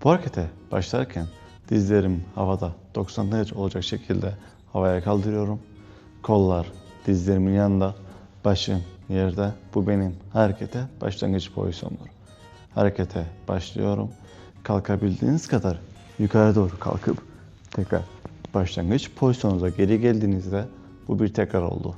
Bu harekete başlarken dizlerim havada 90 derece olacak şekilde havaya kaldırıyorum. Kollar dizlerimin yanında, başım yerde. Bu benim harekete başlangıç pozisyonum. Harekete başlıyorum. Kalkabildiğiniz kadar yukarı doğru kalkıp tekrar başlangıç pozisyonunuza geri geldiğinizde bu bir tekrar oldu.